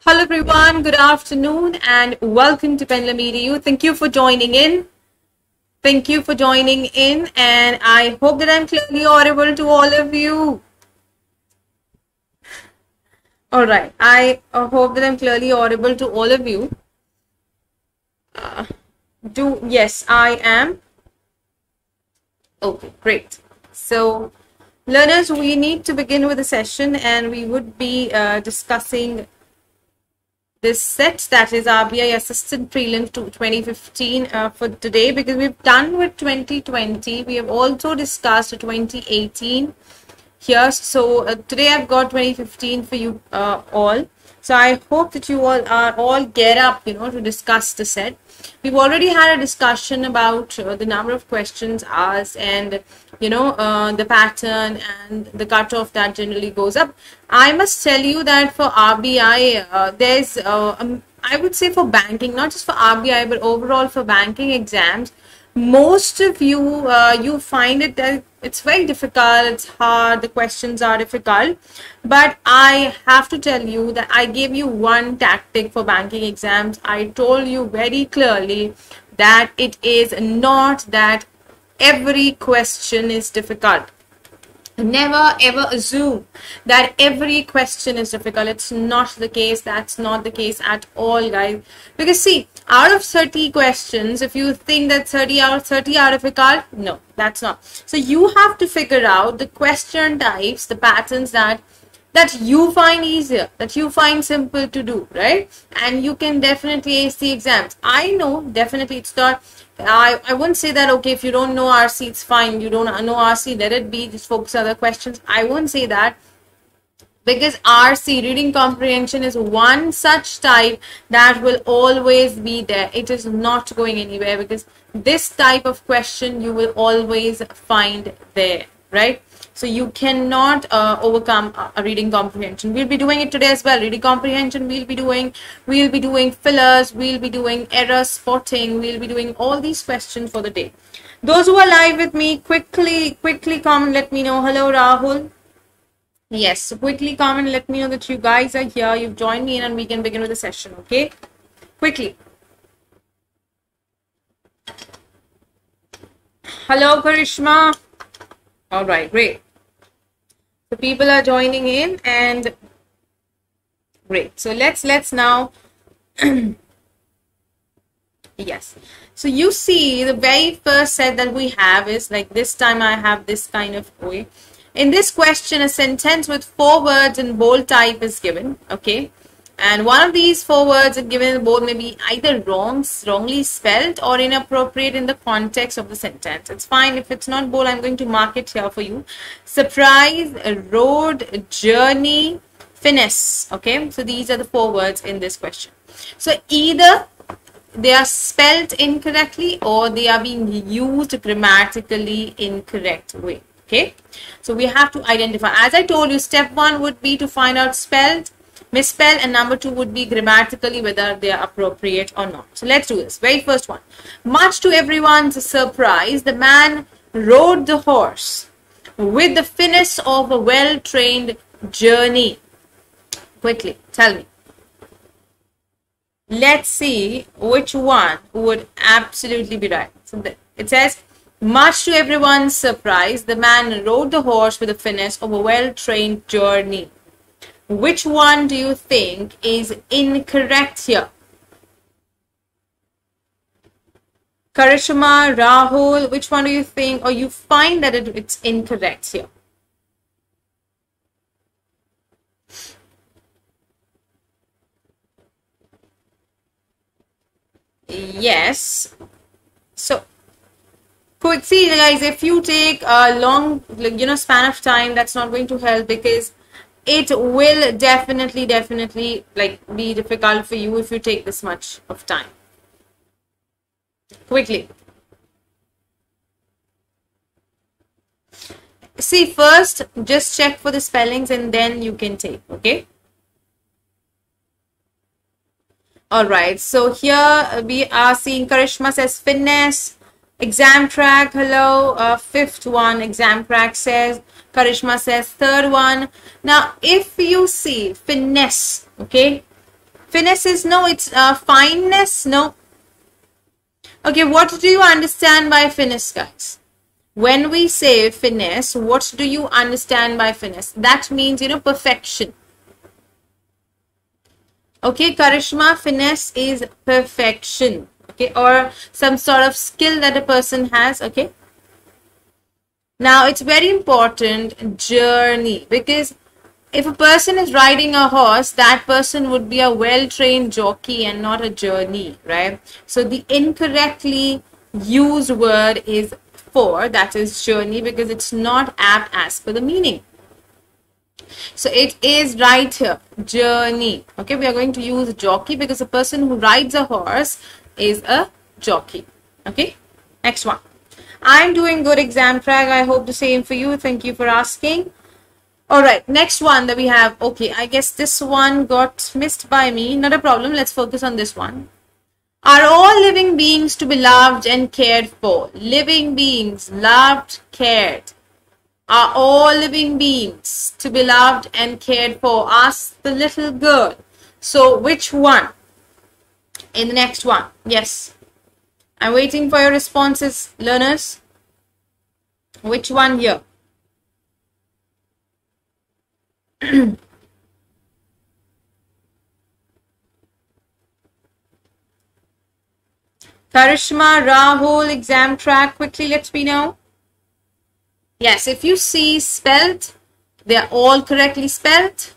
Hello everyone, good afternoon and welcome to PendulumEdu. Thank you for joining in. And I hope that I'm clearly audible to all of you. Alright, I hope that I'm clearly audible to all of you. Yes, I am. Okay, great. So, learners, we need to begin with the session and we would be discussing this set, that is RBI Assistant Prelims to 2015 for today, because we've done with 2020. We have also discussed 2018 here. So today I've got 2015 for you all. So I hope that you all get up, to discuss the set. We've already had a discussion about the number of questions asked and, the pattern and the cutoff that generally goes up. I must tell you that for RBI, there's, I would say for banking, not just for RBI, but overall for banking exams, most of you, you find it that it's very difficult, it's hard, the questions are difficult. But I have to tell you that I gave you one tactic for banking exams. I told you very clearly that it is not that every question is difficult. Never ever assume that every question is difficult. It's not the case. That's not the case at all, guys. Because see, out of 30 questions, if you think that 30 out of 30 are difficult, no, that's not. So you have to figure out the question types, the patterns that you find easier, that you find simple to do, right? And you can definitely ace the exams. I know, definitely it's not, I wouldn't say that, okay, if you don't know RC, it's fine. You don't know RC, let it be, just focus on other questions. I won't say that, because RC, reading comprehension, is one such type that will always be there. It is not going anywhere, because this type of question you will always find there, right? So you cannot overcome a reading comprehension. We'll be doing it today as well. Reading comprehension we'll be doing fillers, we'll be doing error spotting, we'll be doing all these questions for the day. Those who are live with me, quickly comment, let me know. Hello Rahul. Yes, so quickly comment, let me know that you guys are here, you've joined me in, and we can begin with the session, okay? Quickly. Hello Karishma. All right, great. So people are joining in, and great. So let's now yes. So you see, the very first set that we have is like this time I have this kind of way. In this question, a sentence with 4 words in bold type is given, okay? And one of these 4 words given in bold may be either wrongly spelled or inappropriate in the context of the sentence. It's fine if it's not bold. I'm going to mark it here for you. Surprise, road, journey, finesse. Okay, so these are the 4 words in this question. So either they are spelled incorrectly or they are being used grammatically incorrect way. Okay, so we have to identify. As I told you, step 1 would be to find out spelled, misspell, and number 2 would be grammatically whether they are appropriate or not. So let's do this. Very first one. Much to everyone's surprise, the man rode the horse with the finesse of a well-trained journey. Quickly, tell me. Let's see which one would absolutely be right. So it says, much to everyone's surprise, the man rode the horse with the finesse of a well-trained journey. Which one do you think is incorrect here? Karishma, Rahul, which one do you think, or you find that it's incorrect here? Yes. So, quick, see guys, if you take a long, span of time, that's not going to help, because it will definitely be difficult for you if you take this much of time. Quickly. See, first, just check for the spellings and then you can take, okay? Alright, so here we are seeing Karishma says finesse. Exam track, hello. 5th one, exam track says. Karishma says 3rd one. Now, if you see finesse, okay, Finesse is no, it's fineness, no. Okay, what do you understand by finesse, guys? When we say finesse, what do you understand by finesse? That means, you know, perfection. Okay, Karishma, finesse is perfection. Okay, or some sort of skill that a person has. Okay. Now, it's very important, journey, because if a person is riding a horse, that person would be a well-trained jockey and not a journey, right? So the incorrectly used word is for, that is journey, because it's not apt as per the meaning. So it is right here, journey. Okay, we are going to use jockey because a person who rides a horse is a jockey. Okay, next one. I'm doing good, exam track. I hope the same for you. Thank you for asking. All right, next one that we have. Okay, I guess this one got missed by me. Not a problem. Let's focus on this one. Are all living beings to be loved and cared for? Living beings, loved, cared. Are all living beings to be loved and cared for? Ask the little girl. So which one? In the next one. Yes. I'm waiting for your responses, learners. Which one here? Karishma, Rahul, exam track. Quickly, let me know. Yes, if you see spelled, they are all correctly spelled.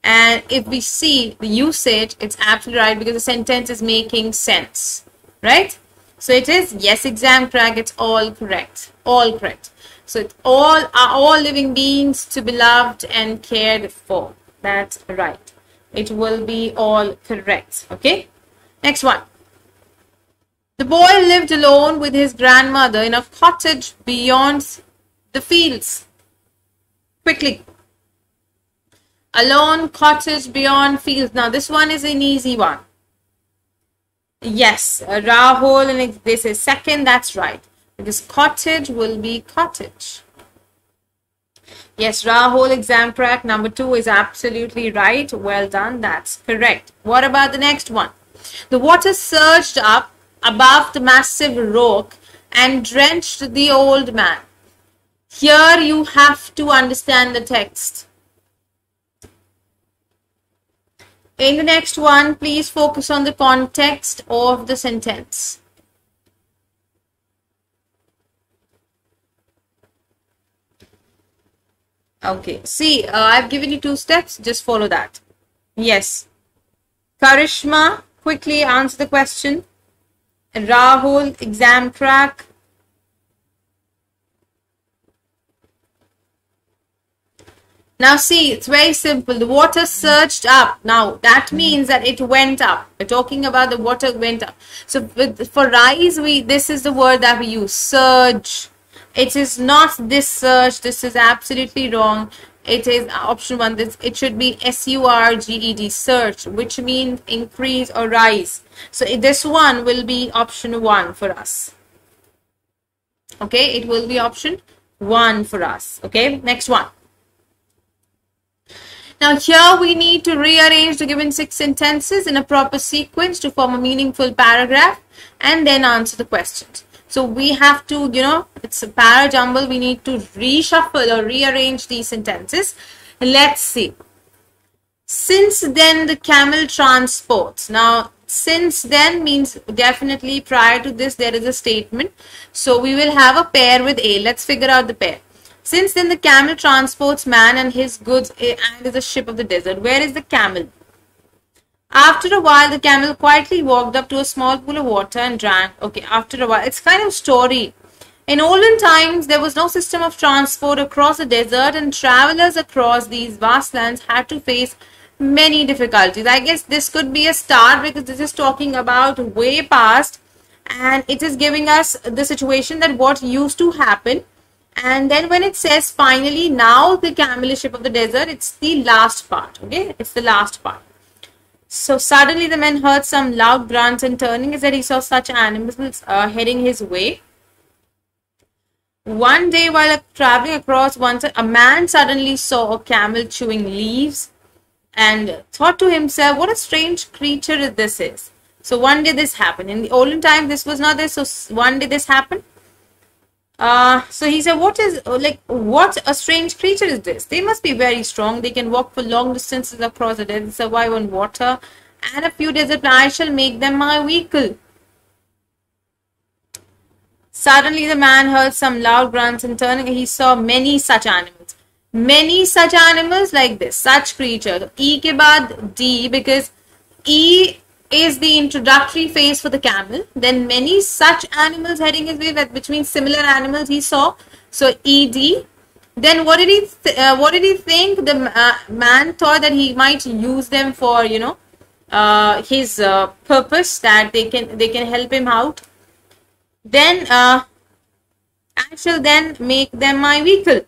And if we see the usage, it's absolutely right because the sentence is making sense. Right? So it is, yes, exam track, it's all correct. All correct. So it's all are all living beings to be loved and cared for. That's right. It will be all correct. Okay? Next one. The boy lived alone with his grandmother in a cottage beyond the fields. Quickly. Alone, cottage, beyond fields. Now, this one is an easy one. Yes, Rahul, and this is second. That's right. Because cottage will be cottage. Yes, Rahul, exam track number 2 is absolutely right. Well done. That's correct. What about the next one? The water surged up above the massive rock and drenched the old man. Here you have to understand the text. In the next one, please focus on the context of the sentence. Okay, see, I've given you 2 steps. Just follow that. Yes. Karishma, quickly answer the question. Rahul, exam track. Now see, it's very simple. The water surged up. Now that means that it went up. We're talking about the water went up. So for rise, this is the word that we use, surge. It is not this surge. This is absolutely wrong. It is option 1. It should be S-U-R-G-E-D, surge, which means increase or rise. So this one will be option 1 for us. Okay, it will be option 1 for us. Okay, next one. Now here we need to rearrange the given 6 sentences in a proper sequence to form a meaningful paragraph and then answer the questions. So we have to, you know, it's a para jumble. We need to reshuffle or rearrange these sentences. Let's see. Since then the camel transports. Now since then means definitely prior to this there is a statement. So we will have a pair with A. Let's figure out the pair. Since then the camel transports man and his goods and is a ship of the desert. Where is the camel? After a while the camel quietly walked up to a small pool of water and drank. Okay, after a while. It's kind of story. In olden times there was no system of transport across the desert and travelers across these vast lands had to face many difficulties. I guess this could be a start because this is talking about way past and it is giving us the situation that what used to happen. And then when it says finally now the camel is ship of the desert, it's the last part. Okay, it's the last part. So suddenly the man heard some loud grunts and turning as that he saw such animals heading his way. One day while traveling across a man suddenly saw a camel chewing leaves. and thought to himself, what a strange creature this is. So one day this happened. In the olden time, this was not there. So one day this happened. So he said, what a strange creature is this? They must be very strong. They can walk for long distances across the desert, survive on water, and a few desert plants. I shall make them my vehicle. Suddenly the man heard some loud grunts, and turning he saw many such animals. Many such animals like this, such creatures. E ke baad D, because E is the introductory phase for the camel. Then many such animals heading his way, which means similar animals he saw. So ED. Then what did he think? The man thought that he might use them for his purpose, that they can help him out. Then I shall then make them my vehicle.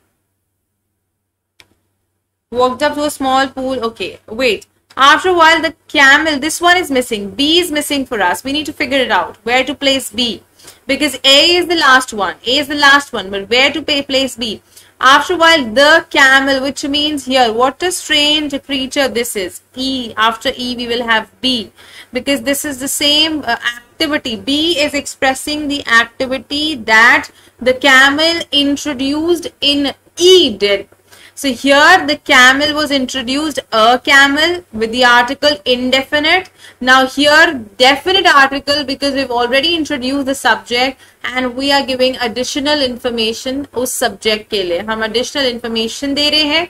Walked up to a small pool. Okay, wait. After a while, the camel, this one is missing. B is missing for us. We need to figure it out. Where to place B? Because A is the last one. A is the last one. But where to place B? After a while, the camel, which means here, what a strange creature this is. E. After E, we will have B. Because this is the same activity. B is expressing the activity that the camel introduced in E did. So here the camel was introduced, a camel, with the article indefinite. Now here definite article, because we've already introduced the subject and we are giving additional information उस subject के लिए. हम additional information दे रहे हैं.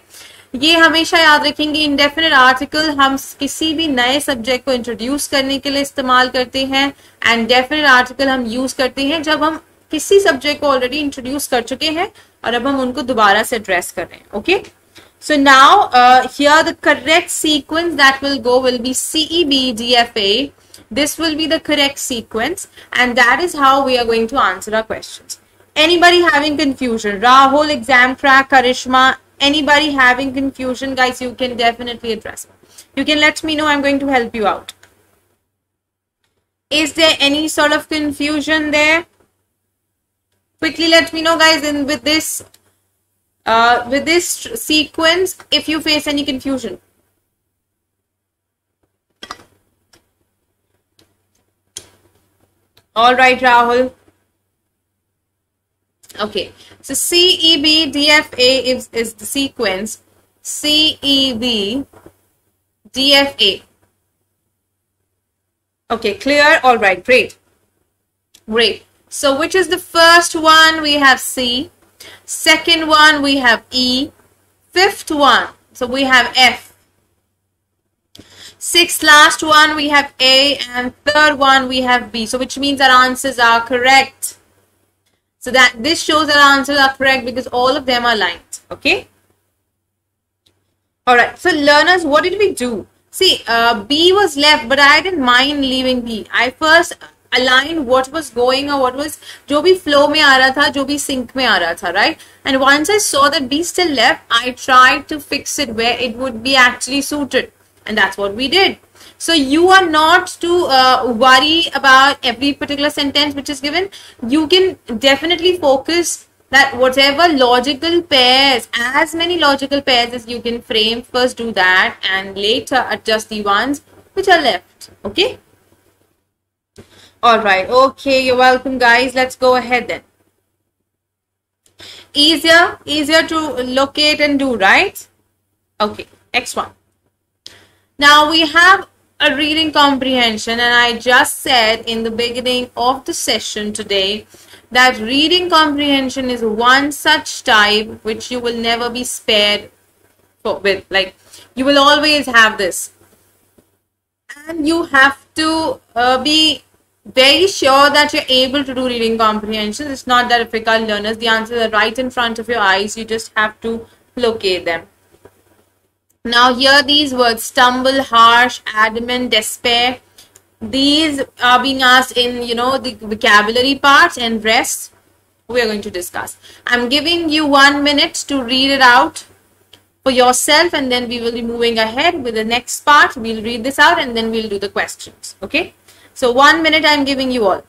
ये हमेशा याद रखेंगे, indefinite article हम किसी भी नए subject को introduce करने के लिए इस्तेमाल करते हैं, and definite article हम use करते हैं जब हम किसी सब्जेक्ट को ऑलरेडी इंट्रोड्यूस कर चुके हैं और अब हम उनको दोबारा से एड्रेस कर रहे हैं. Okay, so now here the correct sequence that will go will be CEB DFA. This will be the correct sequence, and that is how we are going to answer our questions. Anybody having confusion? Rahul, exam crack, Karishma, anybody having confusion, guys, you can definitely address it. You can let me know. I'm going to help you out. Is there any sort of confusion there? Quickly let me know, guys, in with this sequence, if you face any confusion. All right, Rahul. Okay, so CEB DFA is the sequence. CEB DFA. Okay, clear? All right, great. Great. So which is the first one? We have C. Second one we have E. Fifth one, so we have F. Sixth last one we have A, and third one we have B. So which means our answers are correct. So that this shows our answers are correct because all of them are lined. Okay. All right. So learners, what did we do? See, B was left, but I didn't mind leaving B. I first align what was going or what was जो भी flow में आ रहा था, जो भी sync में आ रहा था, right? And once I saw that B still left, I tried to fix it where it would be actually suited, and that's what we did. So you are not to worry about every particular sentence which is given. You can definitely focus that whatever logical pairs, as many logical pairs as you can frame, first do that and later adjust the ones which are left. Okay. All right. Okay. You're welcome, guys. Let's go ahead then. Easier to locate and do, right? Okay. Next one. Now we have a reading comprehension, and I just said in the beginning of the session today that reading comprehension is one such type which you will never be spared with. Like, you will always have this, and you have to be very sure that you're able to do reading comprehension. It's not that difficult, learners. The answers are right in front of your eyes. You just have to locate them. Now here these words: stumble, harsh, adamant, despair. These are being asked in, you know, the vocabulary parts, and rest we are going to discuss. I'm giving you 1 minute to read it out for yourself, and then we will be moving ahead with the next part. We'll read this out and then we'll do the questions. Okay. So 1 minute I'm giving you all.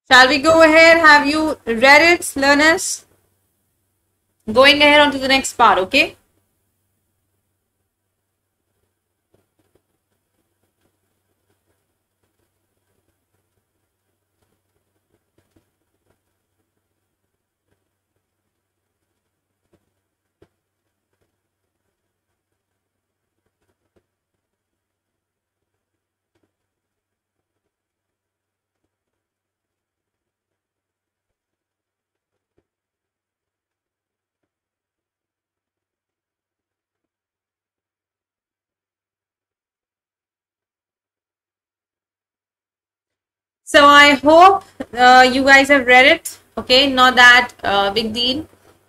Shall we go ahead? Have you read it, learners? Going ahead on to the next part, okay? So I hope you guys have read it. Okay, not that big deal.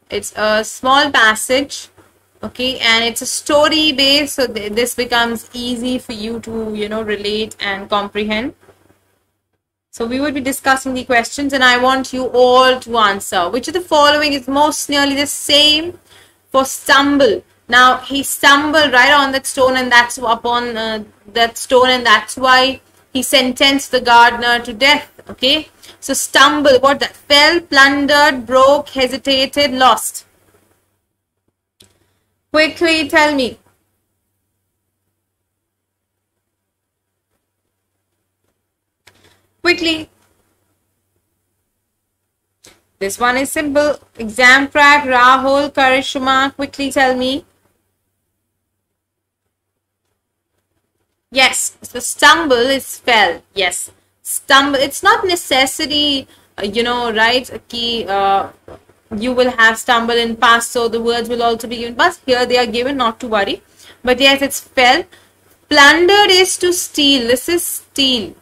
It's a small passage. Okay, and it's a story based, so this becomes easy for you to relate and comprehend. So we will be discussing the questions, and I want you all to answer. Which of the following is most nearly the same for stumble? Now he stumbled right on that stone, and that's upon that stone, and that's why he sentenced the gardener to death. Okay, so stumble, what that? Fell, plundered, broke, hesitated, lost. Quickly tell me. Quickly. This one is simple. Exam crack, Rahul, Karishma. Quickly tell me. Yes, so stumble is fell. Yes, stumble. It's not necessary, right? Ki, you will have stumble in past, so the words will also be given. But here they are given, not to worry. But yes, it's fell. Plundered is to steal. This is steal.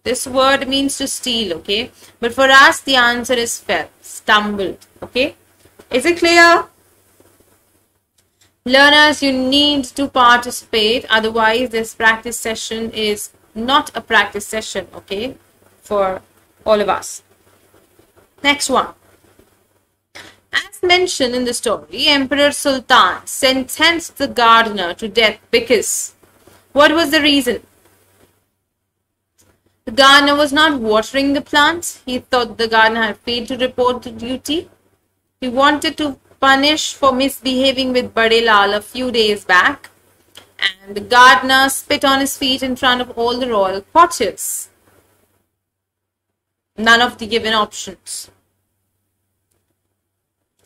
This word means to steal, okay? But for us, the answer is fell, stumbled, okay? Is it clear? Learners, you need to participate. Otherwise, this practice session is not a practice session, okay? For all of us. Next one. As mentioned in the story, Emperor Sultan sentenced the gardener to death because what was the reason? The gardener was not watering the plants. He thought the gardener had failed to report the duty. He wanted to punish for misbehaving with Bade Lal a few days back. And the gardener spit on his feet in front of all the royal courtiers. None of the given options.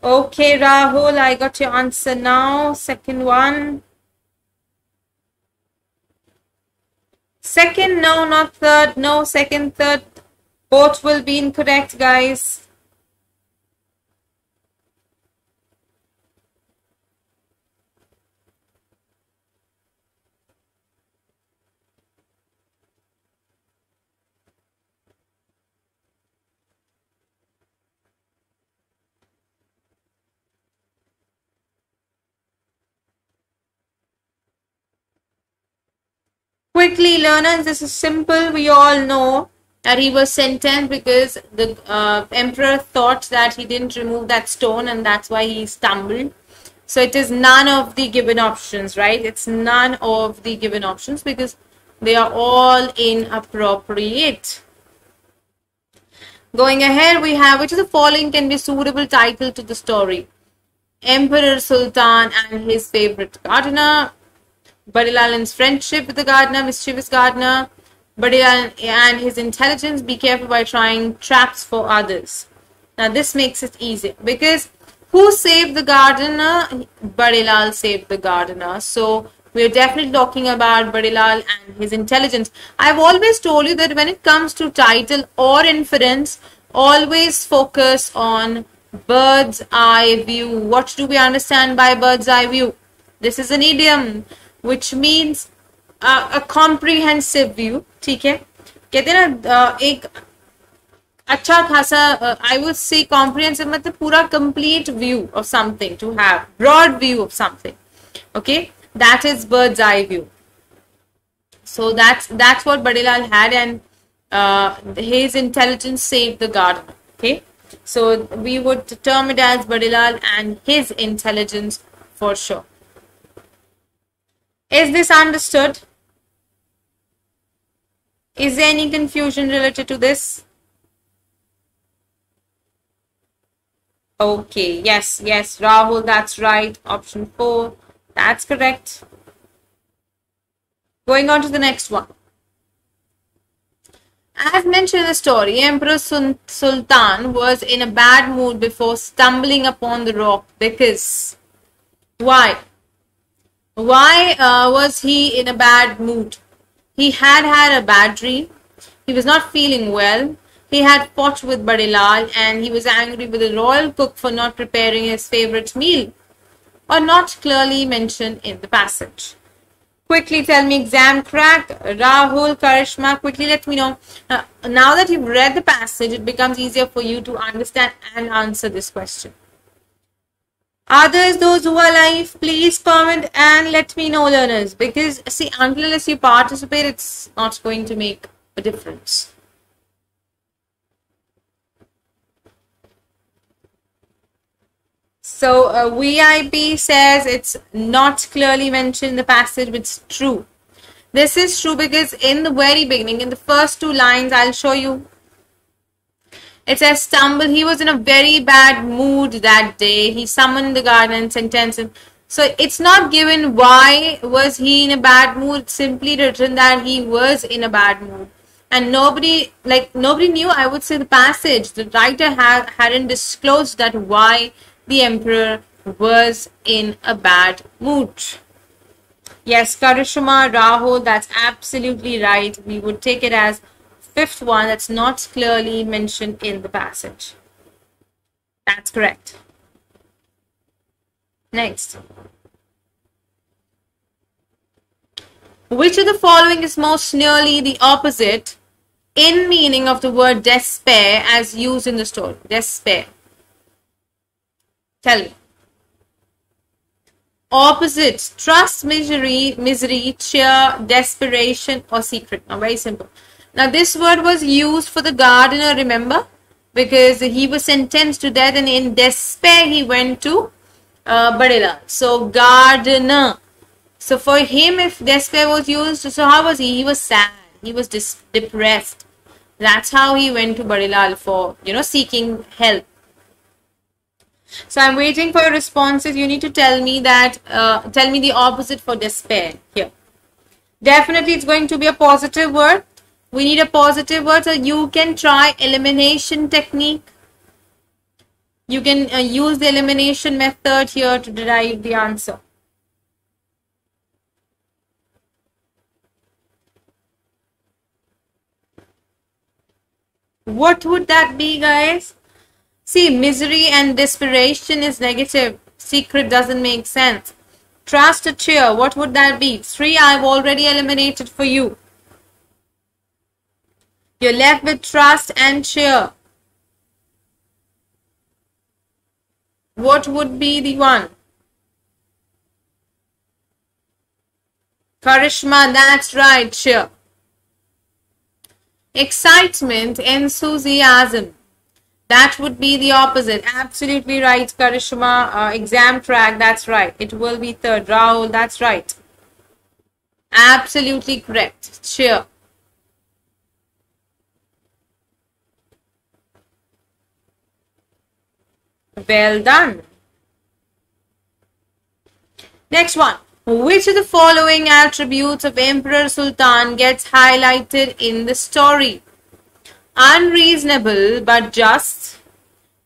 Okay, Rahul, I got your answer now. Second one. Second, no, not third. No, second, third. Both will be incorrect, guys. Quickly, learners, this is simple. We all know that he was sentenced because the emperor thought that he didn't remove that stone, and that's why he stumbled. So it is none of the given options, right? It's none of the given options because they are all inappropriate. Going ahead, we have which of the following can be suitable title to the story? Emperor Sultan and his favorite gardener. Bade Lal's friendship with the gardener, mischievous gardener. Bade Lal and his intelligence, be careful by trying traps for others. Now this makes it easy because who saved the gardener? Bade Lal saved the gardener. So we're definitely talking about Bade Lal and his intelligence. I've always told you that when it comes to title or inference, always focus on bird's eye view. What do we understand by bird's eye view? This is an idiom which means a comprehensive view. ठीक है, कहते हैं ना एक अच्छा खासा I would say comprehensive मतलब पूरा complete view of something, to have broad view of something. Okay, that is bird's eye view. So that's what Bade Lal had, and his intelligence saved the gardener. Okay, so we would term it as Bade Lal and his intelligence for sure. Is this understood? Is there any confusion related to this? Okay, yes, Rahul, that's right. Option 4, that's correct. Going on to the next one. As mentioned in the story, Emperor Sultan was in a bad mood before stumbling upon the rock because why? Why was he in a bad mood? He had had a bad dream. He was not feeling well. He had fought with Badilal and he was angry with the royal cook for not preparing his favorite meal or not clearly mentioned in the passage. Quickly tell me, exam crack. Rahul, Karishma, quickly let me know. Now that you've read the passage, it becomes easier for you to understand and answer this question. Others, those who are live, please comment and let me know, learners. Because, see, unless you participate, it's not going to make a difference. So, VIP says it's not clearly mentioned in the passage, but it's true. This is true because in the very beginning, in the first 2 lines, I'll show you. It says, stumble. He was in a very bad mood that day. He summoned the guard and sentenced him. So, it's not given why was he in a bad mood. It's simply written that he was in a bad mood. And nobody knew, I would say, the passage. The writer hadn't disclosed that why the emperor was in a bad mood. Yes, Karishma, Rahul, that's absolutely right. We would take it as 5th one that's not clearly mentioned in the passage. That's correct. Next. Which of the following is most nearly the opposite in meaning of the word despair as used in the story? Despair. Tell me. Opposites: trust, misery, cheer, desperation, or secret. Now, very simple. Now, this word was used for the gardener, remember? Because he was sentenced to death and in despair he went to Badilal. So, gardener. So, for him, if despair was used, so how was he? He was sad. He was depressed. That's how he went to Badilal for, seeking help. So I'm waiting for your responses. You need to tell me that, tell me the opposite for despair here. Definitely it's going to be a positive word. We need a positive word. So you can try elimination technique. You can use the elimination method here to derive the answer. What would that be, guys? See, misery and desperation is negative. Secret doesn't make sense. Trust or cheer, what would that be? 3 I've already eliminated for you. You're left with trust and cheer. What would be the one? Karishma, that's right, cheer. Excitement, enthusiasm. That would be the opposite. Absolutely right, Karishma. Exam track, that's right. It will be 3rd. Rahul, that's right. Absolutely correct. Cheer. Well done. Next one. Which of the following attributes of Emperor Sultan gets highlighted in the story? Unreasonable but just,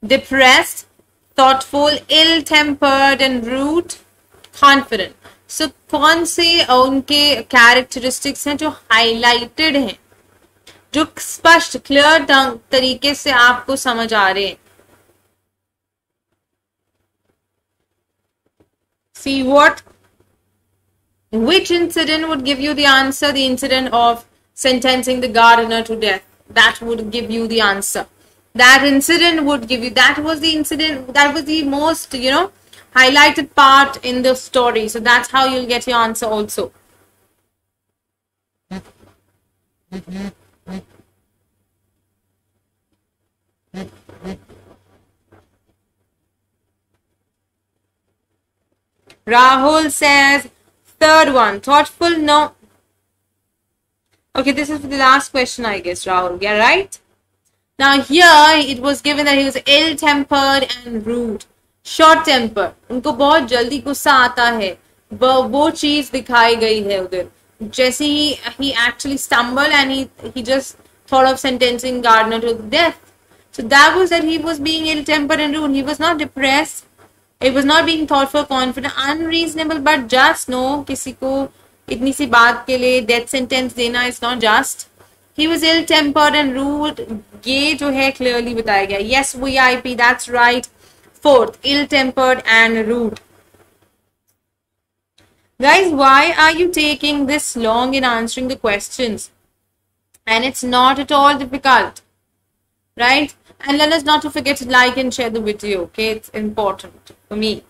depressed, thoughtful, ill-tempered and rude, confident. So कौन से उनके characteristics हैं जो highlighted हैं, जो स्पष्ट clear तरीके से आपको समझ आ रहे हैं? See what? Which incident would give you the answer? The incident of sentencing the gardener to death. That would give you the answer. That incident would give you, that was the incident, that was the most, highlighted part in the story. So that's how you'll get your answer also. Rahul says, 3rd one, thoughtful, no. Okay, this is the last question, I guess, Rahul. Yeah, right? Now here it was given that he was ill-tempered and rude. Short-tempered. उनको बहुत जल्दी गुस्सा आता है. वो चीज दिखाई गई है उधर. जैसे he actually stumbled and he just thought of sentencing Gardner to death. So that was that he was being ill-tempered and rude. He was not depressed. It was not being thoughtful, confident, unreasonable, but just. No, किसी को इतनी सी बात के लिए death sentence देना is not just. He was ill-tempered and rude. ये जो है clearly बताया गया. Yes, VIP, that's right. Fourth, ill-tempered and rude. Guys, why are you taking this long in answering the questions? And it's not at all difficult, right? And let us not to forget to like and share the video, okay? It's important for me.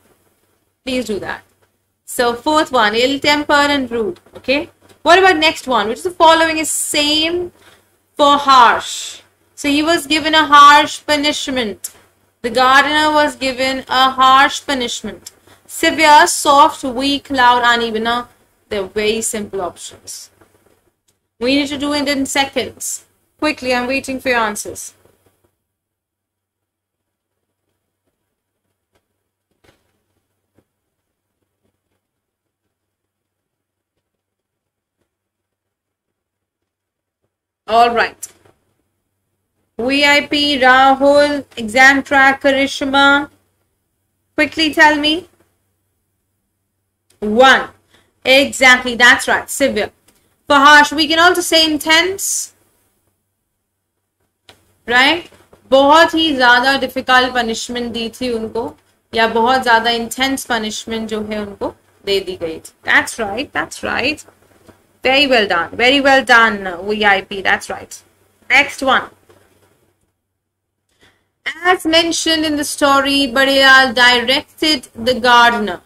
Please do that. So fourth one, ill-tempered and rude, okay? What about next one? Which is the following is same for harsh. So he was given a harsh punishment. The gardener was given a harsh punishment. Severe, soft, weak, loud, uneven. Now, they're very simple options. We need to do it in seconds. Quickly, I'm waiting for your answers. All right. VIP, Rahul, exam track, Karishma. Quickly tell me. 1. Exactly, that's right. Severe. For harsh, we can also say intense. Right? बहुत ही ज़्यादा difficult punishment दी थी उनको या बहुत ज़्यादा intense punishment जो है उनको दे दी गई थी. That's right. That's right. Very well done. Very well done, VIP. That's right. Next one. As mentioned in the story, Badilal directed the gardener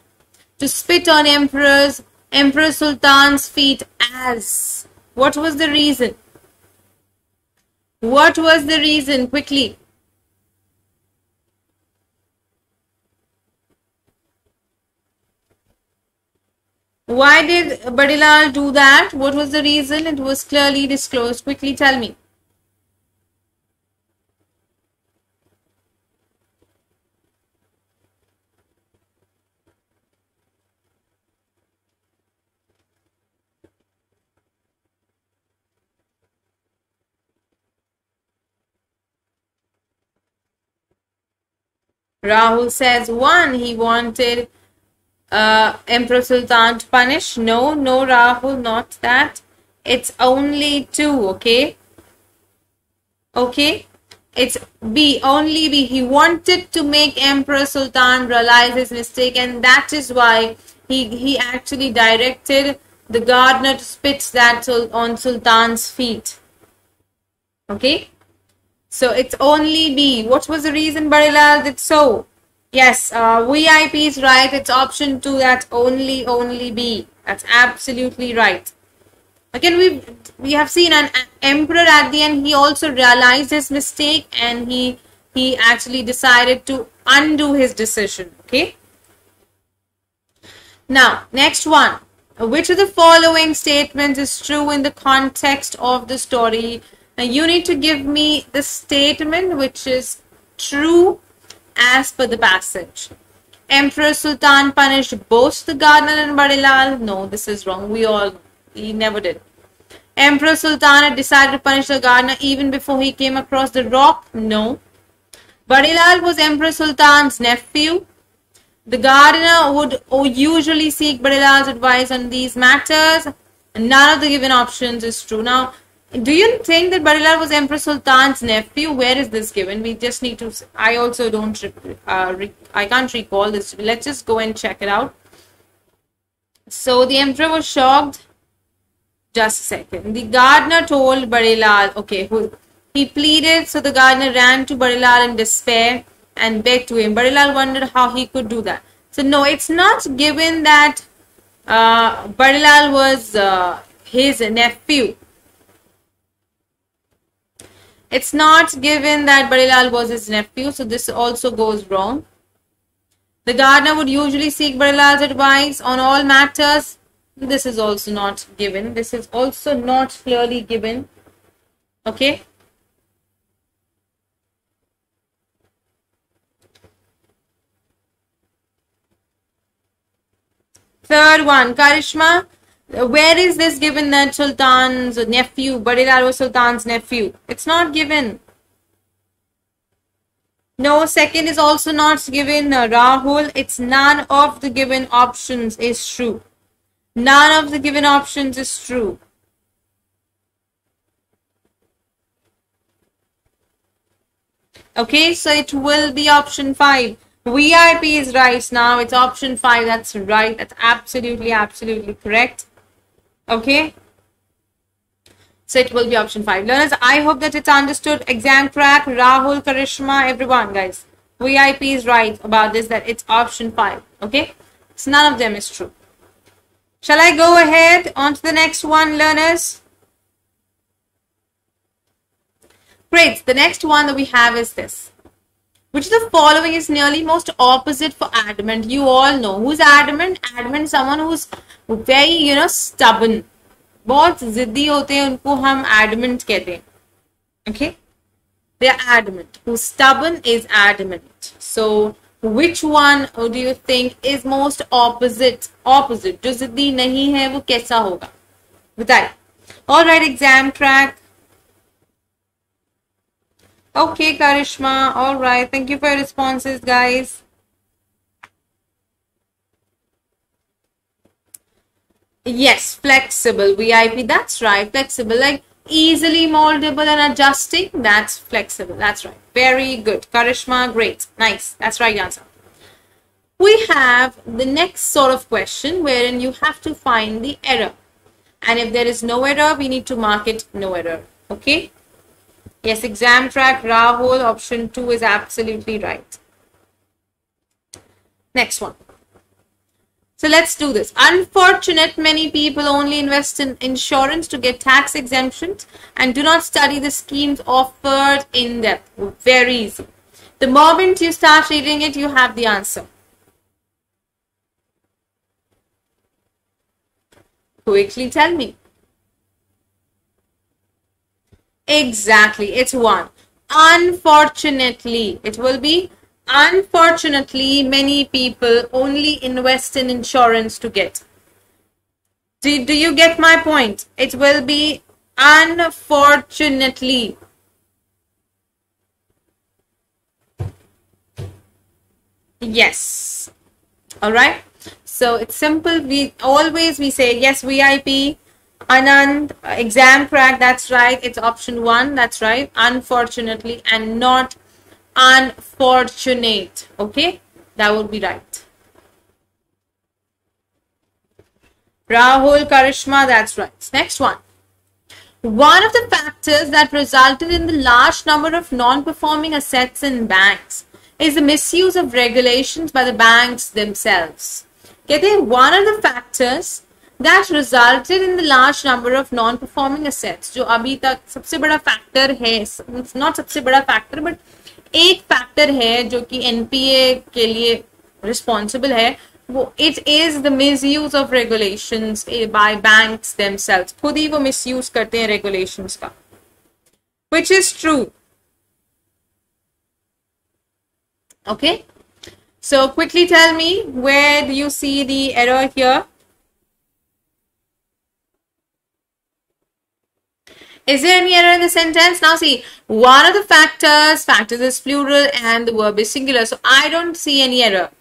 to spit on Emperor Sultan's feet as. What was the reason? What was the reason? Quickly. Why did Badilal do that? What was the reason? It was clearly disclosed. Quickly tell me. Rahul says 1. He wanted Emperor Sultan to punish. No, Rahul, not that. It's only 2, okay? Okay? It's B, only B. He wanted to make Emperor Sultan realize his mistake, and that is why he actually directed the gardener to spit that on Sultan's feet. Okay? So it's only B. What was the reason Badilal did so? Yes, VIP is right. It's option 2. That's only B. That's absolutely right. Again, we have seen an emperor at the end. He also realized his mistake and he actually decided to undo his decision. Okay. Now, next one. Which of the following statements is true in the context of the story? Now, you need to give me the statement which is true as per the passage. Emperor Sultan punished both the gardener and Badilal. No, this is wrong. He never did. Emperor Sultan had decided to punish the gardener even before he came across the rock. No. Badilal was Emperor Sultan's nephew. The gardener would usually seek Badilal's advice on these matters. None of the given options is true. Now, do you think that Badilal was Emperor Sultan's nephew? Where is this given? We just need to. I also don't. I can't recall this. Let's just go and check it out. So the emperor was shocked. Just a second. The gardener told Badilal. Okay, he pleaded. So the gardener ran to Badilal in despair and begged to him. Badilal wondered how he could do that. So no, it's not given that Badilal was his nephew. It's not given that Badilal was his nephew, so this also goes wrong. The gardener would usually seek Badilal's advice on all matters. This is also not given. This is also not clearly given. Okay. Third one, Karishma, where is this given that Sultan's nephew, Badilaro Sultan's nephew? It's not given. No, second is also not given. Rahul, it's none of the given options is true. None of the given options is true. Okay, so it will be option 5. VIP is right now. It's option 5. That's right. That's absolutely correct. Okay. So it will be option 5. Learners, I hope that it's understood. Exam crack, Rahul, Karishma, everyone, guys. VIP is right about this, that it's option 5. Okay. So none of them is true. Shall I go ahead on to the next one, learners? Great. The next one that we have is this. Which of the following is nearly most opposite for adamant? You all know. Who's adamant? Adamant is someone who's very, stubborn. बहुत जिद्दी होते हैं, उनको हम adamant कहते हैं. Okay? They are adamant. Who's stubborn is adamant. So, which one do you think is most opposite? Opposite. जो जिद्दी नहीं है, वो कैसा होगा? बताइए. Alright, exam track. Okay, Karishma. All right. Thank you for your responses, guys. Yes, flexible. VIP. That's right. Flexible. Like easily moldable and adjusting. That's flexible. That's right. Very good. Karishma. Great. Nice. That's right answer. We have the next sort of question wherein you have to find the error. And if there is no error, we need to mark it no error. Okay. Yes, exam track, Rahul, option 2 is absolutely right. Next one. So let's do this. Unfortunate, many people only invest in insurance to get tax exemptions and do not study the schemes offered in depth. Very easy. The moment you start reading it, you have the answer. Quickly tell me. Exactly, it's 1. Unfortunately, it will be unfortunately many people only invest in insurance to get. Do you get my point? It will be unfortunately. Yes. All right. So it's simple. We say yes, VIP. Anand, exam crack, that's right. It's option 1, that's right. Unfortunately and not unfortunate. Okay, that would be right. Rahul, Karishma, that's right. Next one. One of the factors that resulted in the large number of non-performing assets in banks is the misuse of regulations by the banks themselves. Okay, one of the factors that resulted in the large number of non-performing assets, जो अभी तक सबसे बड़ा factor है, not सबसे बड़ा factor, but एक factor है जो कि NPA के लिए responsible है, वो it is the misuse of regulations by banks themselves. खुद ही वो misuse करते हैं regulations का, which is true. Okay, so quickly tell me, where do you see the error here? Is there any error in the sentence? Now see, one of the factors is plural and the verb is singular. So I don't see any error.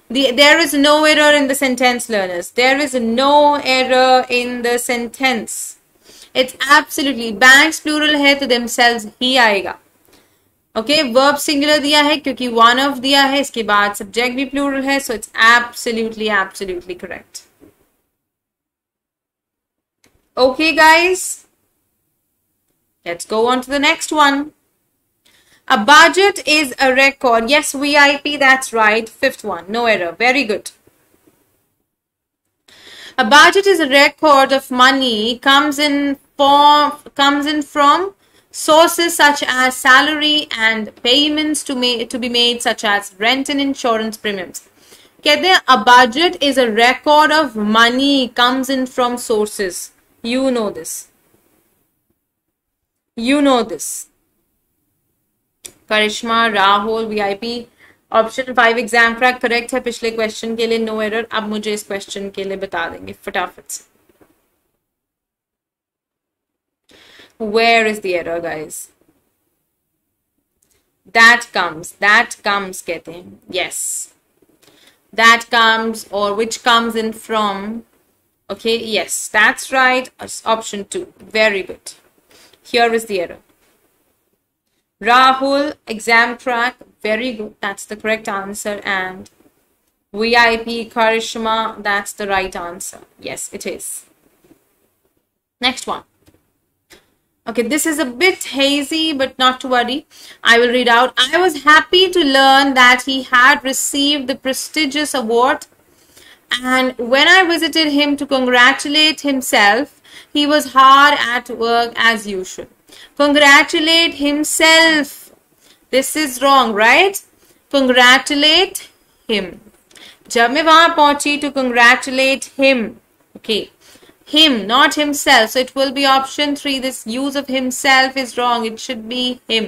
There is no error in the sentence, learners. There is no error in the sentence. It's absolutely, banks plural है तो themselves ही आएगा. Okay, verb singular दिया है क्योंकि one of दिया है, इसके बाद subject भी plural है, so it's absolutely correct. Okay, guys. Let's go on to the next one. A budget is a record. Yes, VIP, that's right. 5th one, no error. Very good. A budget is a record of money, comes in from sources such as salary and payments to be made, such as rent and insurance premiums. कहते हैं a budget is a record of money, comes in from sources. You know this. You know this. Karishma, Rahul, VIP. Option 5 exam track correct है पिछले question के लिए, no error. अब मुझे इस question के लिए बता देंगे फटाफट से। Where is the error, guys? That comes कहते हैं, yes, that comes or which comes in from. Okay, yes, that's right. Option 2, very good. Here is the error. Rahul, exam track, very good, that's the correct answer. And VIP Karishma, that's the right answer. Yes, it is. Next one. Okay, this is a bit hazy, but not to worry. I will read out. I was happy to learn that he had received the prestigious award, and when I visited him to congratulate himself, he was hard at work as usual. Congratulate himself. This is wrong, right? Congratulate him. जब मैं वहां पहुंची to congratulate him. Okay. Him, not himself. So it will be option 3. This use of himself is wrong. It should be him.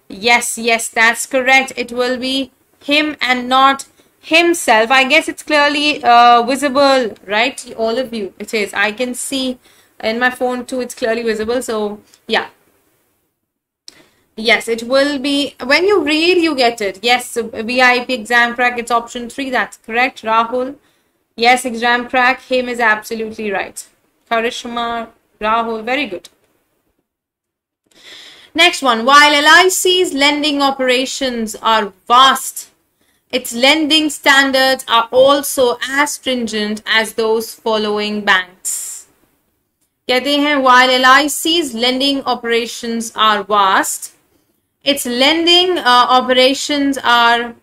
Yes, that's correct. It will be him and not himself. I guess it's clearly visible, right? All of you. It is. I can see in my phone too. It's clearly visible. So yeah. Yes, it will be. When you read, you get it. Yes, so VIP exam crack. It's option 3. That's correct. Rahul. Yes, exam crack, him is absolutely right. Karishma, Rahul, very good. Next one. While LIC's lending operations are vast, its lending standards are also as stringent as those following banks. कहते हैं while LIC's lending operations are vast, its lending operations are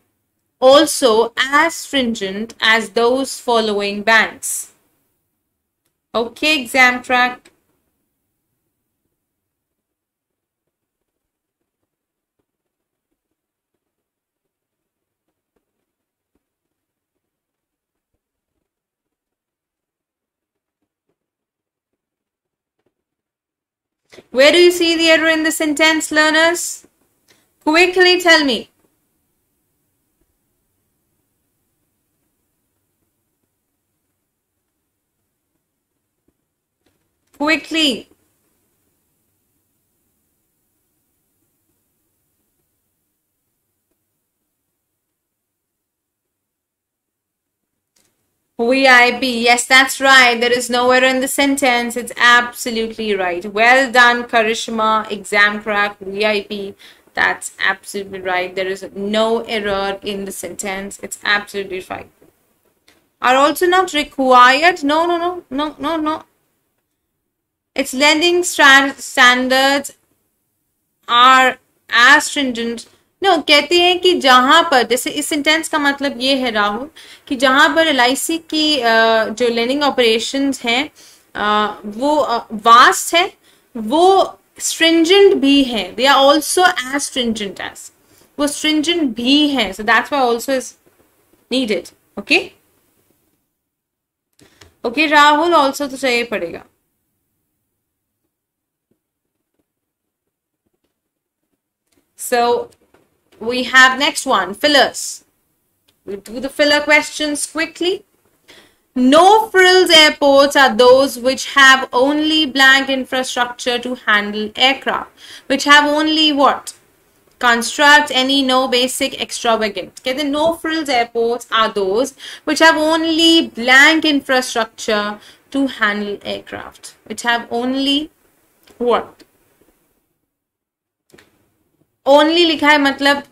also as stringent as those following banks. Okay, exam track. Where do you see the error in the sentence, learners? Quickly tell me. Quickly. VIP, yes, that's right. There is no error in the sentence. It's absolutely right. Well done, Karishma. Exam crack, VIP. That's absolutely right. There is no error in the sentence. It's absolutely right. Are also not required. No. Its lending standards are as stringent. No, कहते हैं कि जहां पर, जैसे इस sentence का मतलब ये है राहुल कि जहां पर LIC की जो लेंडिंग ऑपरेशंस हैं वो वास्ट है, वो stringent भी है. They are also as stringent as. वो stringent भी है. So that's why also is needed. Okay? Okay, Rahul also तो चाहिए पड़ेगा. So we have next one, fillers. We'll do the filler questions quickly. No frills airports are those which have only blank infrastructure to handle aircraft, which have only what? Construct any no basic extravagant. Okay, the no frills airports are those which have only blank infrastructure to handle aircraft, which have only what? Only लिखा है मतलब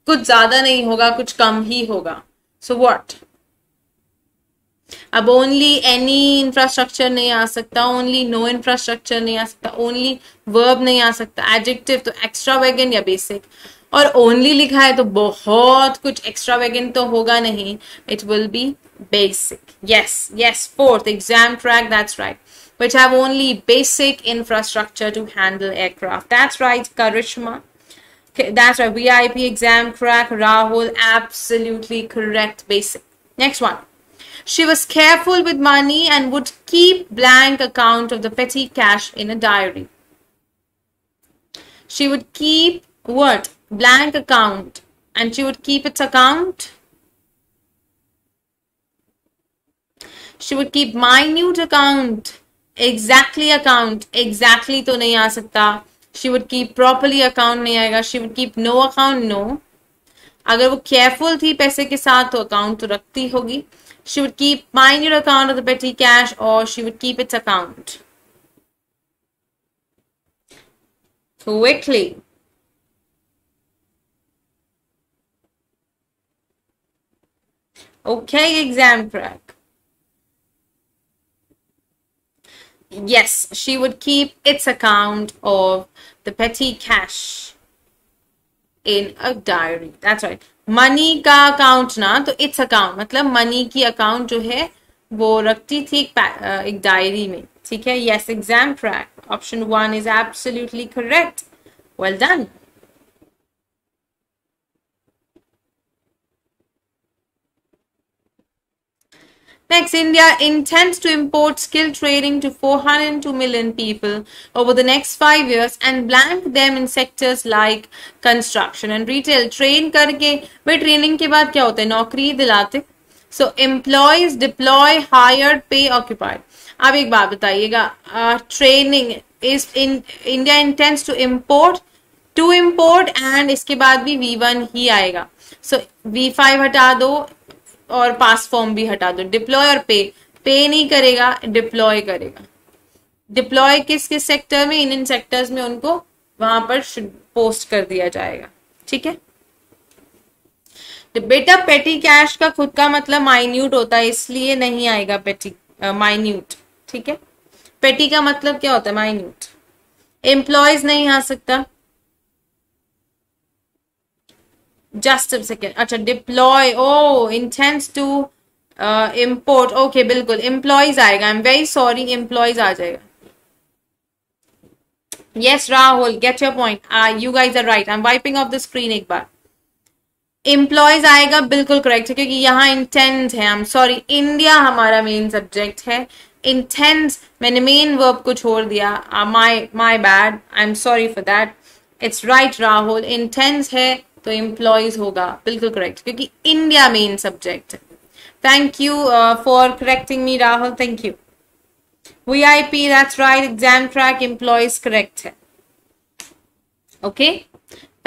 कुछ ज्यादा नहीं होगा, कुछ कम ही होगा. So what? अब only any infrastructure नहीं आ सकता, only no infrastructure नहीं आ सकता, only verb नहीं आ सकता, adjective तो extravagant या basic. और only लिखा है तो बहुत कुछ extravagant तो होगा नहीं. It will be basic. Yes. Fourth, exam track, that's right. Which have only basic infrastructure to handle aircraft. That's right, Karishma. Okay, that's right. VIP exam crack, Rahul, absolutely correct. Basic. Next one. She was careful with money and would keep blank account of the petty cash in a diary. She would keep what? Blank account and she would keep its account. She would keep minute account. Exactly account. Exactly तो नहीं आ सकता. She would keep properly account नहीं आएगा. She would keep no account, no. अगर वो careful थी पैसे के साथ तो account तो रखती होगी. She would keep minute account of the petty cash, or she would keep its account. Quickly. Okay, exam crack. Yes, she would keep its account of the petty cash in a diary. That's right. Money का account ना, तो its account मतलब money की account जो है वो रखती थी एक डायरी में. ठीक है. Yes, exam crack. Option 1 is absolutely correct. Well done. Next, India intends to import skill training to 402 million people over the next 5 years and blank them in sectors like construction and retail. Train करके भाई training के बाद क्या होता है? नौकरी दिलाते. So employees, deploy, hired, pay, occupied. अब एक बात बताइएगा, training is in India intends to import and इसके बाद भी V1 ही आएगा. So V5 हटा दो और पास फॉर्म भी हटा दो. डिप्लॉय और पे नहीं करेगा, डिप्लॉय करेगा. डिप्लॉय किस किस सेक्टर में? इन सेक्टर्स में उनको वहां पर पोस्ट कर दिया जाएगा. ठीक है. तो बेटा पेटी कैश का खुद का मतलब माइन्यूट होता है, इसलिए नहीं आएगा पेटी माइन्यूट. ठीक है. पेटी का मतलब क्या होता है? माइन्यूट. एम्प्लॉयज नहीं आ सकता. Just a second. अच्छा, deploy. Oh, intends to import. Okay, बिल्कुल employees आएगा. I'm very sorry, employees आ जाएगा. Yes, Rahul, get your point. You guys are right. I'm wiping off the screen एक बार. Employees आएगा, बिल्कुल correct है, क्योंकि यहाँ intends है. I'm sorry, India हमारा main subject है. Intends मैंने main verb को छोड़ दिया. My bad. I'm sorry for that. It's right, Rahul. Intends है तो एम्प्लॉयज होगा. बिल्कुल करेक्ट, क्योंकि इंडिया मेन सब्जेक्ट है. Thank you for correcting me Rahul. Thank you. VIP, that's right. Exam track, employees correct है. Okay,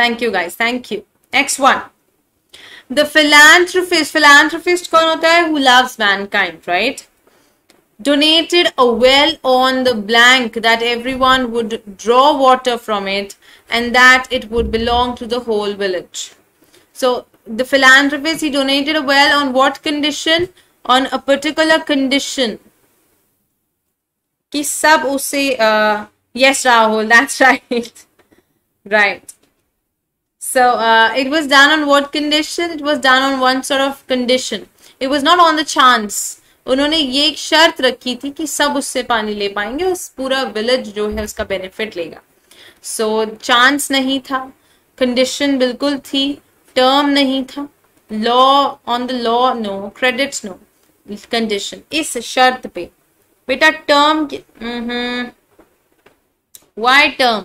thank you guys, thank you. Next one, the philanthropist. Philanthropist कौन होता है? Who loves mankind, right? Donated a well on the blank that everyone would draw water from it and that it would belong to the whole village. So the philanthropist, he donated a well on what condition? On a particular condition. कि सब उसे yes Rahul, that's right. Right. So it was done on what condition? It was done on one sort of condition. It was not on the chance. उन्होंने ये एक शर्त रखी थी कि सब उससे पानी ले पाएंगे, उस पूरा विलेज जो है उसका बेनिफिट लेगा. सो चांस नहीं था, कंडीशन बिल्कुल थी, टर्म नहीं था. Law on the law no, credits no, condition. इस शर्त पे बेटा टर्म वाई टर्म?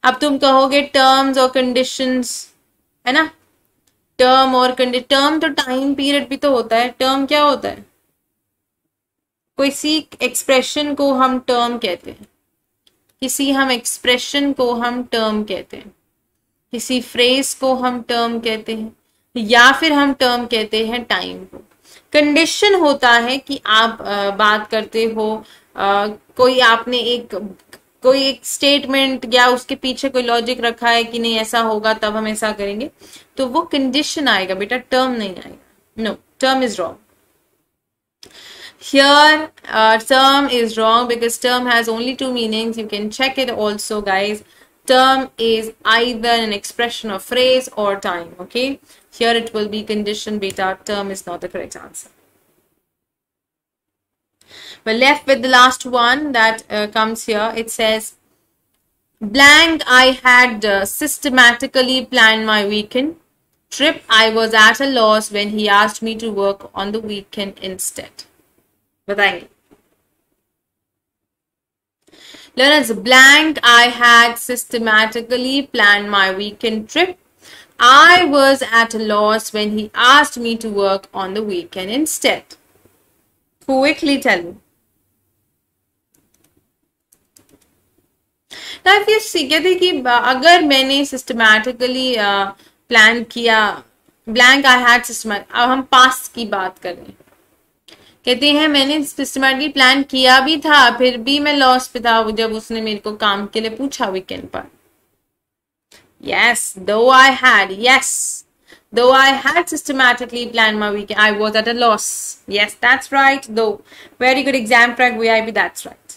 अब तुम कहोगे टर्म्स और कंडीशंस है ना. टर्म और कंडीशन, टर्म तो टाइम पीरियड भी तो होता है. टर्म क्या होता है? किसी एक्सप्रेशन को हम टर्म कहते हैं. किसी हम एक्सप्रेशन को हम टर्म कहते हैं. किसी फ्रेज को हम टर्म कहते हैं, या फिर हम टर्म कहते हैं टाइम को. कंडीशन होता है कि आप बात करते हो, कोई आपने कोई एक स्टेटमेंट या उसके पीछे कोई लॉजिक रखा है कि नहीं ऐसा होगा तब हम ऐसा करेंगे, तो वो कंडीशन आएगा बेटा, टर्म नहीं आएगा. No, term is wrong. Here term is wrong because term has only two meanings. You can check it also, guys. Term is either an expression of phrase or time. Okay, here it will be condition. Beta, term is not the correct answer. We're left with the last one that comes here. It says blank. I had systematically planned my weekend trip. I was at a loss when he asked me to work on the weekend instead. बताएंगे. Learners, blank. I had systematically planned my weekend trip. I was at a loss when he asked me to work on the weekend instead. Quickly tell me. Now if you see, कहते कि अगर मैंने systematically plan किया, blank I had systematic, अब हम past की बात करें, कहते हैं मैंने systematically plan किया भी था, फिर भी मैं loss पे था जब उसने मेरे को काम के लिए पूछा weekend पर. Yes, though I had systematically planned my weekend, I was at a loss. Yes, that's right. Though, very good exam track VIP, that's right.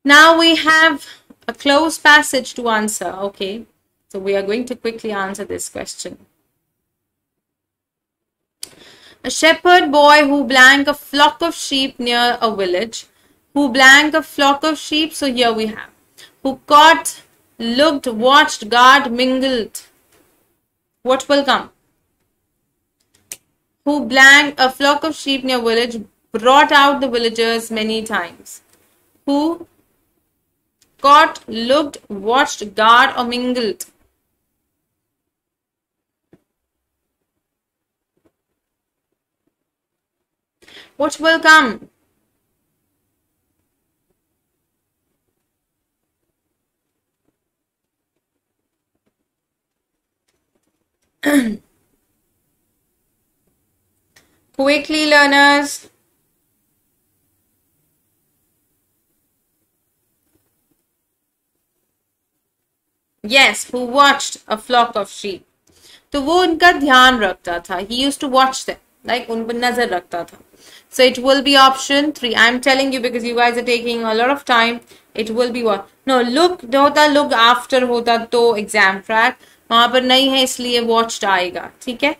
Now we have a close passage to answer. Okay, so we are going to quickly answer this question. A shepherd boy who blank a flock of sheep near a village. Who blank a flock of sheep. So here we have. Who caught, looked, watched, guard, mingled. What will come? Who blank a flock of sheep near a village, brought out the villagers many times. Who caught, looked, watched, guard, or mingled. What will come? Quickly, learners. Yes, who watched a flock of sheep. तो वो उनका ध्यान रखता था. He used to watch them. Like उन पर नजर रखता था. So it will be option 3. I'm telling you because you guys are taking a lot of time. It will be what? No, look होता, look after होता तो exam track. वहां पर नहीं है इसलिए watched आएगा. ठीक है,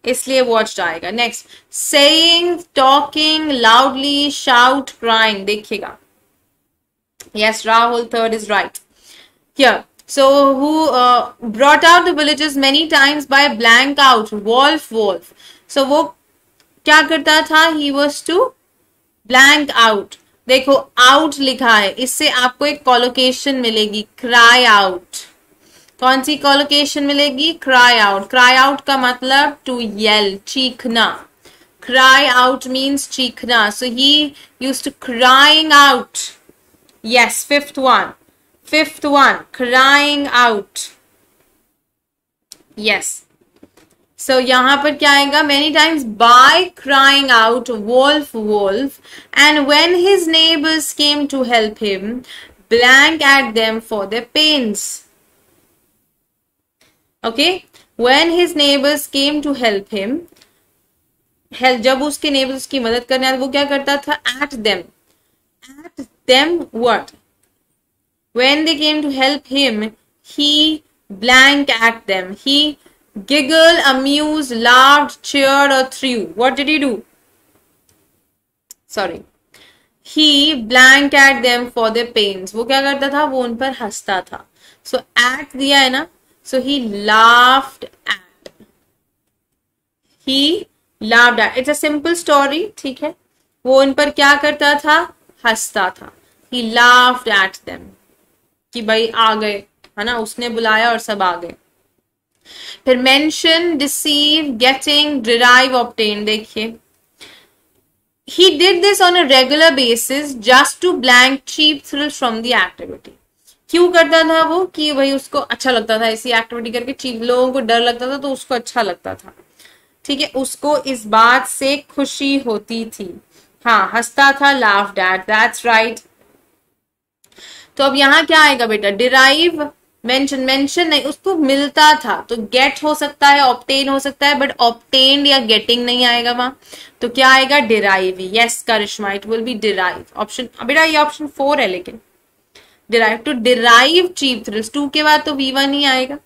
इसलिए watched आएगा. Next, saying, talking, loudly, shout, crying. देखिएगा. Yes, Rahul, third is right. Here, so who brought out the villagers many times by blank out, wolf. So वो क्या करता था? He was to blank out. देखो out लिखा है, इससे आपको एक collocation मिलेगी, cry out. कौन सी collocation मिलेगी? Cry out. Cry out का मतलब to yell, चीखना. Cry out means चीखना. So he used to crying out. Yes, fifth one, crying out. Yes. So यहाँ पर क्या आएगा? Many times by crying out, wolf. And when his neighbors came to help him, blank at them for their pains. Okay, when his neighbors came to help him, जब उसके neighbors उसकी मदद करने आए, वो क्या करता था? At them what? When they came to help him, he blank at them. He giggled, amused, laughed, cheered, or threw. What did he do? Sorry. He blank at them for their pains. वो क्या करता था? वो उन पर हंसता था. So at दिया है ना? So he laughed at. He laughed at. It's a simple story. ठीक है? वो उन पर क्या करता था? हंसता था. He laughed at them. कि भाई आ गए, है ना? उसने बुलाया और सब आ गए. फिर mention, deceive, getting, derive, obtain. देखिए, he did this on a regular basis just to blank cheap thrills from the activity. क्यों करता था वो? कि भाई उसको अच्छा लगता था ऐसी एक्टिविटी करके. चीप लोगों को डर लगता था तो उसको अच्छा लगता था. ठीक है, उसको इस बात से खुशी होती थी. हाँ, हंसता था, laughed at. That's right. तो अब यहाँ क्या आएगा बेटा? डिराइव. मेंशन नहीं, उसको मिलता था तो गेट हो सकता है, ऑब्टेन हो सकता है, बट ऑब्टेन या गेटिंग नहीं आएगा वहां. तो क्या आएगा? Derive. Yes Karishma, it will be derive. Option बेटा ये ऑप्शन 4 है, लेकिन derive to derive cheap thrills. 2 के बाद तो V1 ही आएगा.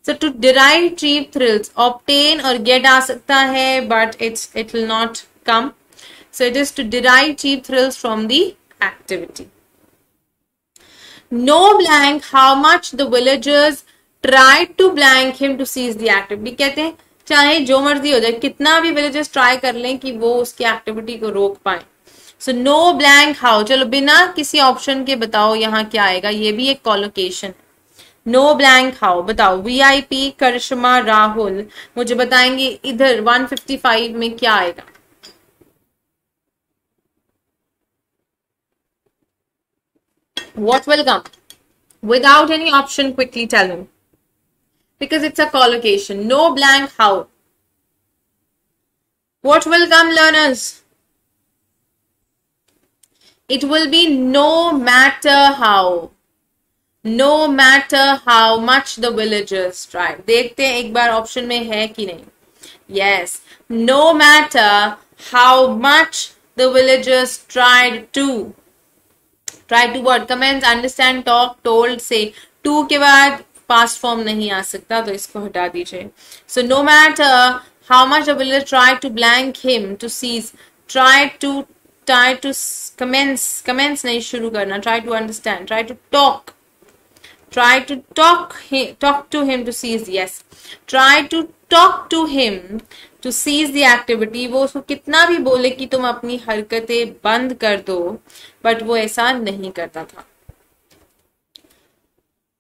So to derive cheap thrills, obtain or get आ सकता है, but it will not come. So it is to derive cheap thrills from the activity. No blank how much the villagers tried to blank him to seize the activity. कहते हैं चाहे जो मर्जी हो जाए, कितना भी villagers try कर लें कि वो उसकी एक्टिविटी को रोक पाए. So no blank how. चलो बिना किसी ऑप्शन के बताओ यहाँ क्या आएगा. ये भी एक collocation. नो ब्लैंक हाउ, बताओ वीआईपी करिश्मा राहुल मुझे बताएंगे इधर 155 में क्या आएगा। What will come? Without any option, quickly tell me. Because it's a collocation. No blank how. What will come, learners? It will be no matter how. No matter how much the villagers try. देखते हैं एक बार option में है कि नहीं. Yes. No matter how much the villagers tried to. Try to what? Comments, understand, talk, told, say. To के बाद past form नहीं आ सकता तो इसको हटा दीजिए. So no matter how much the villagers tried to blank him, to seize, try to commence नहीं शुरू करना. Try to understand, try to talk. Try to talk to him to seize. Yes. Try to talk to him to seize the activity. वो उसको कितना भी बोले कि तुम अपनी हरकतें बंद कर दो, but वो ऐसा नहीं करता था.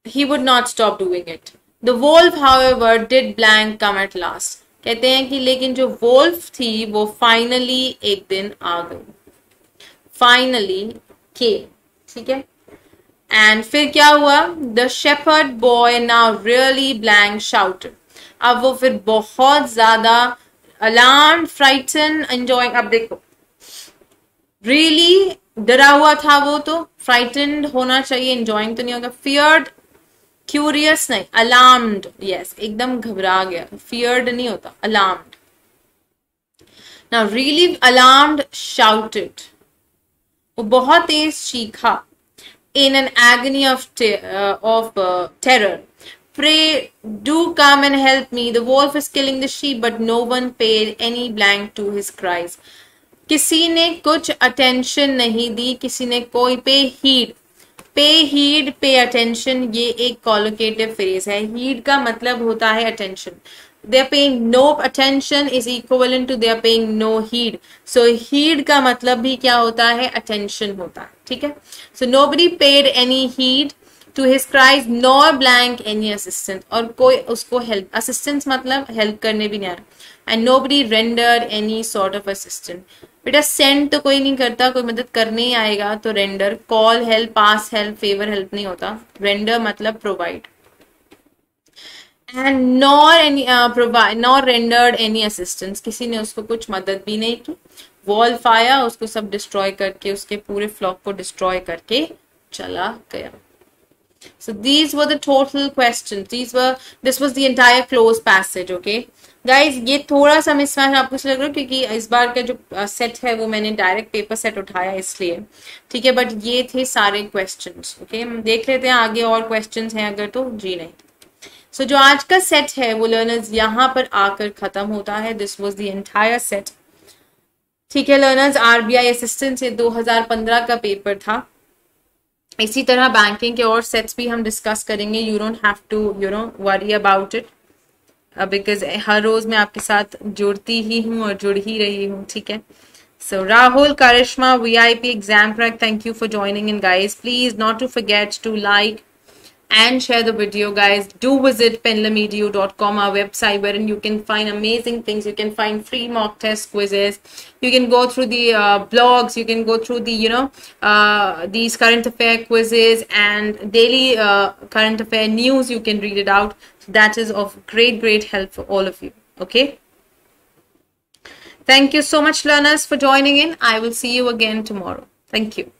He would not stop doing it. The wolf, however, did blank come at last. कहते हैं कि लेकिन जो wolf थी वो finally एक दिन आ गई. Finally came. ठीक है. And फिर क्या हुआ? The shepherd boy now really blank shouted. अब वो फिर बहुत ज्यादा alarmed, frightened, enjoying. अब देखो really डरा हुआ था वो, तो frightened होना चाहिए, enjoying तो नहीं होगा. Feared, curious नहीं, alarmed. Yes, एकदम घबरा गया. Feared नहीं होता, alarmed. Now really alarmed shouted. वो बहुत तेज चीखा. In an agony of terror. Pray, do come and help me. The wolf is killing the sheep, but no one paid any blank to his cries. किसी ने कुछ attention नहीं दी, किसी ने कोई pay heed. Pay heed, pay attention, ये एक collocative phrase है. Heed का मतलब होता है attention. They are paying no attention is equivalent to they are paying no heed. So heed का मतलब भी क्या होता है? Attention होता है. ठीक है. So nobody paid any heed to his cries nor blank any assistance. और कोई उसको help, assistance मतलब help करने भी नहीं आया. And nobody rendered any sort of assistance. बेटा send तो कोई नहीं करता, कोई मदद करने ही आएगा तो render. Call help, pass help, favor help नहीं होता. Render मतलब provide. And nor rendered any assistance. किसी ने उसको कुछ मदद भी नहीं की. Wolf आया, उसको सब destroy करके, उसके पूरे flock को destroy करके चला गया. So these were the total questions. This was the entire closed passage. Okay, guys, ये थोड़ा सा मिसमैच आपको लग रहा है क्योंकि इस बार का जो सेट है वो मैंने डायरेक्ट पेपर सेट उठाया इसलिए. ठीक है, बट ये थे सारे क्वेश्चंस. ओके, हम देख लेते हैं आगे और क्वेश्चंस हैं अगर तो. जी नहीं. So जो आज का सेट है वो लर्नर्स यहाँ पर आकर खत्म होता है. This was the entire set. ठीक है लर्नर्स, आरबीआई असिस्टेंट से 2015 का पेपर था. इसी तरह बैंकिंग के और सेट्स भी हम डिस्कस करेंगे. You don't have to worry about it because हर रोज मैं आपके साथ जुड़ती ही हूँ और जुड़ ही रही हूँ. ठीक है. So Rahul, Karishma, VIP exam crack, thank you for joining in, guys. Please not to forget to like and share the video, guys. Do visit PendulumEdu.com, our website, wherein you can find amazing things. You can find free mock test quizzes. You can go through the blogs. You can go through the these current affair quizzes and daily current affair news. You can read it out. That is of great help for all of you. Okay. Thank you so much, learners, for joining in. I will see you again tomorrow. Thank you.